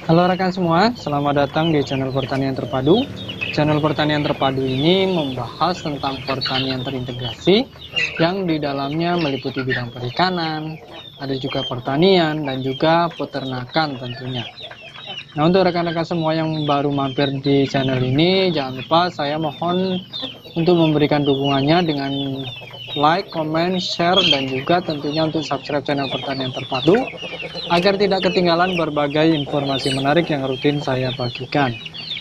Halo rekan semua, selamat datang di channel Pertanian Terpadu. Channel Pertanian Terpadu ini membahas tentang pertanian terintegrasi yang di dalamnya meliputi bidang perikanan, ada juga pertanian dan juga peternakan tentunya. Nah, untuk rekan-rekan semua yang baru mampir di channel ini, jangan lupa saya mohon untuk memberikan dukungannya dengan like, comment, share, dan juga tentunya untuk subscribe channel Pertanian Terpadu agar tidak ketinggalan berbagai informasi menarik yang rutin saya bagikan.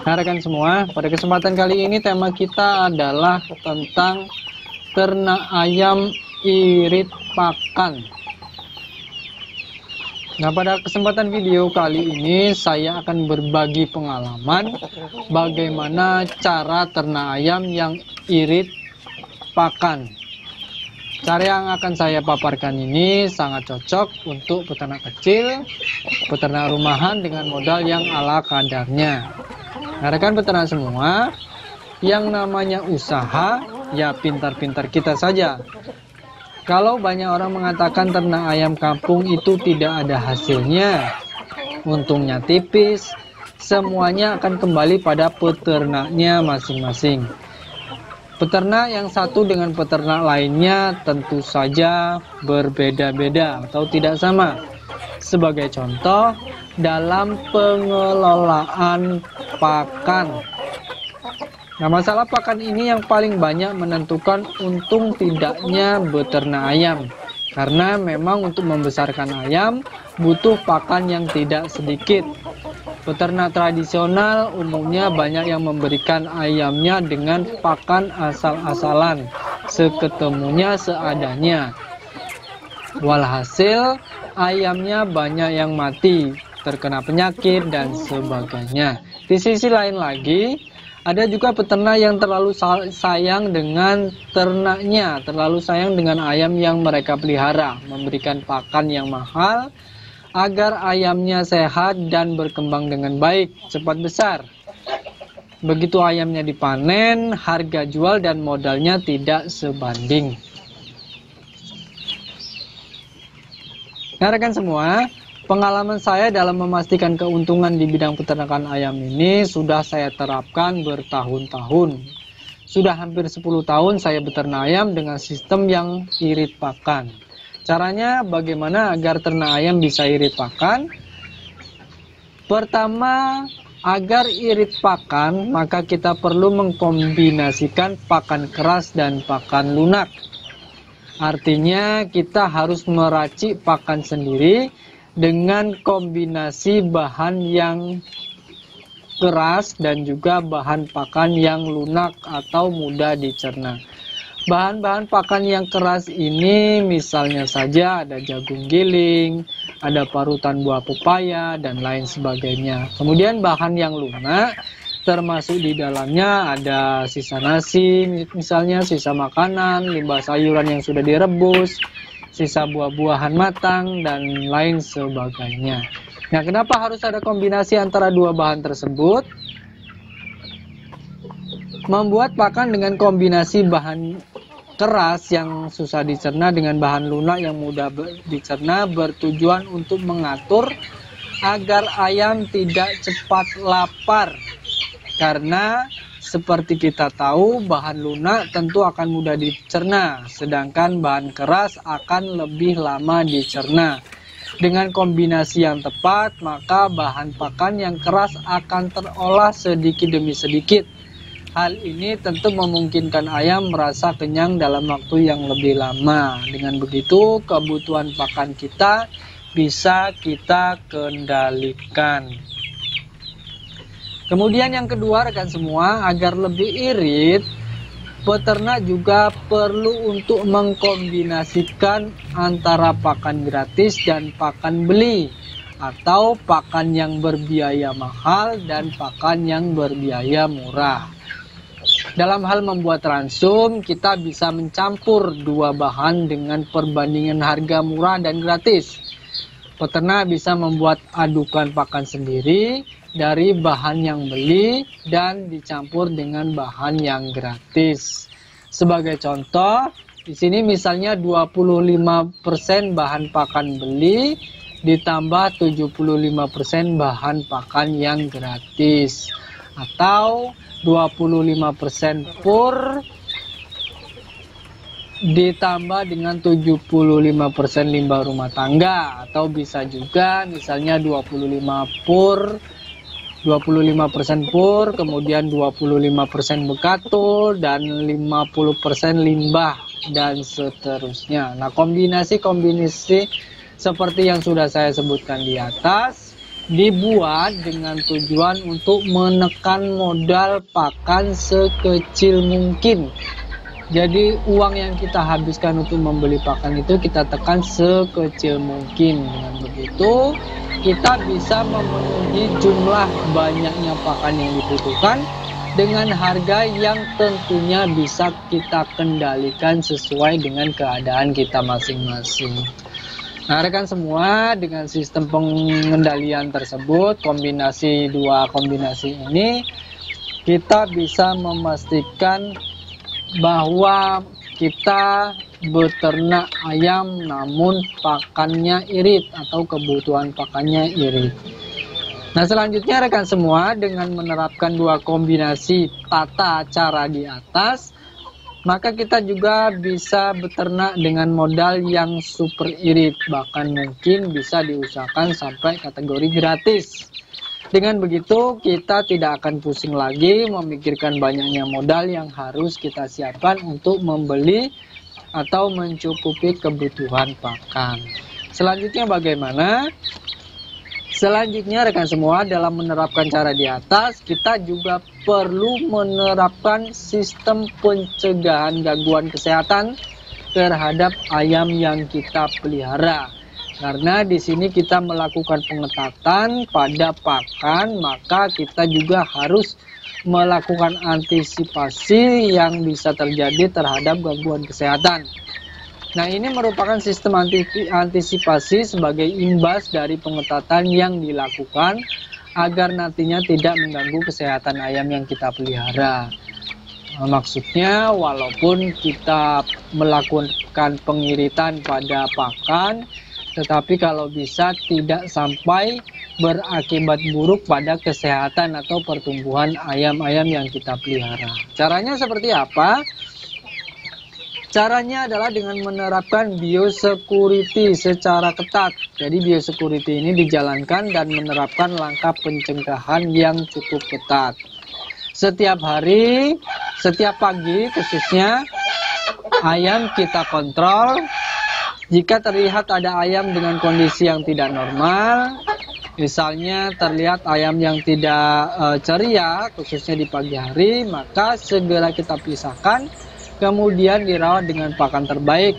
Nah rekan semua, pada kesempatan kali ini tema kita adalah tentang ternak ayam irit pakan. Nah, pada kesempatan video kali ini saya akan berbagi pengalaman bagaimana cara ternak ayam yang irit pakan. Cara yang akan saya paparkan ini sangat cocok untuk peternak kecil, peternak rumahan dengan modal yang ala kadarnya. Nah, rekan peternak semua, yang namanya usaha ya pintar-pintar kita saja. Kalau banyak orang mengatakan ternak ayam kampung itu tidak ada hasilnya, untungnya tipis, semuanya akan kembali pada peternaknya masing-masing. Peternak yang satu dengan peternak lainnya tentu saja berbeda-beda atau tidak sama. Sebagai contoh, dalam pengelolaan pakan. Nah, masalah pakan ini yang paling banyak menentukan untung tidaknya beternak ayam. Karena memang untuk membesarkan ayam butuh pakan yang tidak sedikit. Peternak tradisional umumnya banyak yang memberikan ayamnya dengan pakan asal-asalan, seketemunya seadanya. Walhasil, ayamnya banyak yang mati, terkena penyakit dan sebagainya. Di sisi lain lagi, ada juga peternak yang terlalu sayang dengan ternaknya, terlalu sayang dengan ayam yang mereka pelihara, memberikan pakan yang mahal agar ayamnya sehat dan berkembang dengan baik, cepat besar. Begitu ayamnya dipanen, harga jual dan modalnya tidak sebanding. Nah, rekan semua, pengalaman saya dalam memastikan keuntungan di bidang peternakan ayam ini sudah saya terapkan bertahun-tahun. Sudah hampir 10 tahun saya beternak ayam dengan sistem yang irit pakan. Caranya bagaimana agar ternak ayam bisa irit pakan? Pertama, agar irit pakan, maka kita perlu mengkombinasikan pakan keras dan pakan lunak. Artinya kita harus meracik pakan sendiri dengan kombinasi bahan yang keras dan juga bahan pakan yang lunak atau mudah dicerna. Bahan-bahan pakan yang keras ini misalnya saja ada jagung giling, ada parutan buah pepaya, dan lain sebagainya. Kemudian bahan yang lunak termasuk di dalamnya ada sisa nasi, misalnya sisa makanan, limbah sayuran yang sudah direbus, sisa buah-buahan matang, dan lain sebagainya. Nah, kenapa harus ada kombinasi antara dua bahan tersebut? Membuat pakan dengan kombinasi bahan keras yang susah dicerna dengan bahan lunak yang mudah dicerna bertujuan untuk mengatur agar ayam tidak cepat lapar. Karena seperti kita tahu, bahan lunak tentu akan mudah dicerna, sedangkan bahan keras akan lebih lama dicerna. Dengan kombinasi yang tepat, maka bahan pakan yang keras akan terolah sedikit demi sedikit. Hal ini tentu memungkinkan ayam merasa kenyang dalam waktu yang lebih lama. Dengan begitu, kebutuhan pakan kita bisa kita kendalikan. Kemudian yang kedua, rekan semua, agar lebih irit, peternak juga perlu untuk mengkombinasikan antara pakan gratis dan pakan beli, atau pakan yang berbiaya mahal dan pakan yang berbiaya murah. Dalam hal membuat ransum, kita bisa mencampur dua bahan dengan perbandingan harga murah dan gratis. Peternak bisa membuat adukan pakan sendiri dari bahan yang beli dan dicampur dengan bahan yang gratis. Sebagai contoh, di sini misalnya 25% bahan pakan beli ditambah 75% bahan pakan yang gratis, atau 25% pur ditambah dengan 75% limbah rumah tangga, atau bisa juga misalnya 25% pur, kemudian 25% bekatul, dan 50% limbah, dan seterusnya. Nah, kombinasi-kombinasi seperti yang sudah saya sebutkan di atas dibuat dengan tujuan untuk menekan modal pakan sekecil mungkin. Jadi uang yang kita habiskan untuk membeli pakan itu kita tekan sekecil mungkin. Dengan begitu kita bisa memenuhi jumlah banyaknya pakan yang dibutuhkan dengan harga yang tentunya bisa kita kendalikan sesuai dengan keadaan kita masing-masing. Nah, rekan semua, dengan sistem pengendalian tersebut, dua kombinasi ini, kita bisa memastikan bahwa kita beternak ayam namun pakannya irit atau kebutuhan pakannya irit. Nah, selanjutnya rekan semua, dengan menerapkan dua kombinasi tata cara di atas, maka kita juga bisa beternak dengan modal yang super irit, bahkan mungkin bisa diusahakan sampai kategori gratis. Dengan begitu kita tidak akan pusing lagi memikirkan banyaknya modal yang harus kita siapkan untuk membeli atau mencukupi kebutuhan pakan. Selanjutnya bagaimana? Selanjutnya rekan semua, dalam menerapkan cara di atas, kita juga perlu menerapkan sistem pencegahan gangguan kesehatan terhadap ayam yang kita pelihara. Karena di sini kita melakukan pengetatan pada pakan, maka kita juga harus melakukan antisipasi yang bisa terjadi terhadap gangguan kesehatan. Nah, ini merupakan sistem antisipasi sebagai imbas dari pengetatan yang dilakukan agar nantinya tidak mengganggu kesehatan ayam yang kita pelihara. Maksudnya, walaupun kita melakukan pengiritan pada pakan, tetapi kalau bisa tidak sampai berakibat buruk pada kesehatan atau pertumbuhan ayam-ayam yang kita pelihara. Caranya seperti apa? Caranya adalah dengan menerapkan biosecurity secara ketat. Jadi biosecurity ini dijalankan dan menerapkan langkah pencegahan yang cukup ketat. Setiap hari, setiap pagi khususnya, ayam kita kontrol. Jika terlihat ada ayam dengan kondisi yang tidak normal, misalnya terlihat ayam yang tidak ceria, khususnya di pagi hari, maka segera kita pisahkan, kemudian dirawat dengan pakan terbaik,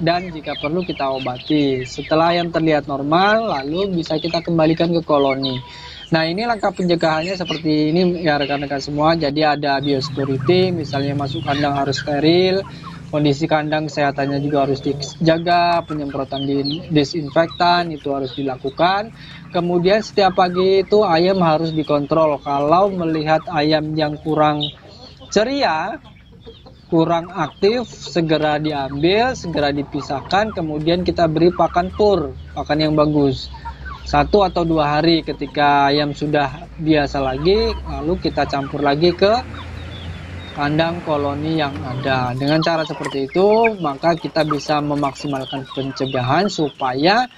dan jika perlu kita obati. Setelah ayam terlihat normal, lalu bisa kita kembalikan ke koloni. Nah, ini langkah pencegahannya seperti ini ya rekan-rekan semua. Jadi ada biosecurity, misalnya masuk kandang harus steril, kondisi kandang kesehatannya juga harus dijaga, penyemprotan disinfektan itu harus dilakukan. Kemudian setiap pagi itu ayam harus dikontrol. Kalau melihat ayam yang kurang ceria, kurang aktif, segera diambil, segera dipisahkan, kemudian kita beri pakan pur, pakan yang bagus. 1 atau 2 hari ketika ayam sudah biasa lagi, lalu kita campur lagi ke kandang koloni yang ada. Dengan cara seperti itu, maka kita bisa memaksimalkan pencegahan supaya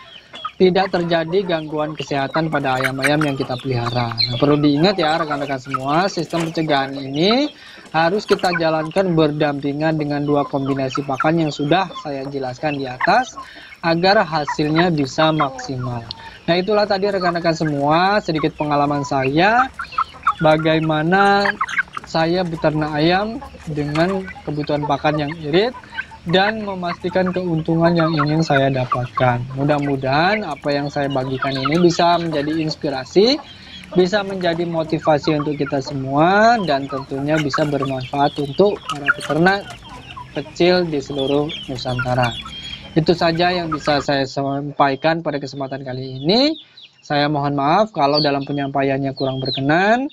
tidak terjadi gangguan kesehatan pada ayam-ayam yang kita pelihara. Nah, perlu diingat ya rekan-rekan semua, sistem pencegahan ini harus kita jalankan berdampingan dengan dua kombinasi pakan yang sudah saya jelaskan di atas agar hasilnya bisa maksimal. Nah, itulah tadi rekan-rekan semua sedikit pengalaman saya bagaimana saya beternak ayam dengan kebutuhan pakan yang irit dan memastikan keuntungan yang ingin saya dapatkan. Mudah-mudahan apa yang saya bagikan ini bisa menjadi inspirasi, bisa menjadi motivasi untuk kita semua, dan tentunya bisa bermanfaat untuk para peternak kecil di seluruh Nusantara. Itu saja yang bisa saya sampaikan pada kesempatan kali ini. Saya mohon maaf kalau dalam penyampaiannya kurang berkenan.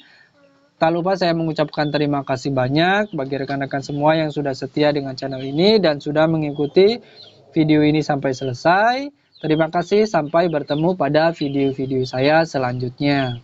Tak lupa saya mengucapkan terima kasih banyak bagi rekan-rekan semua yang sudah setia dengan channel ini dan sudah mengikuti video ini sampai selesai. Terima kasih, sampai bertemu pada video-video saya selanjutnya.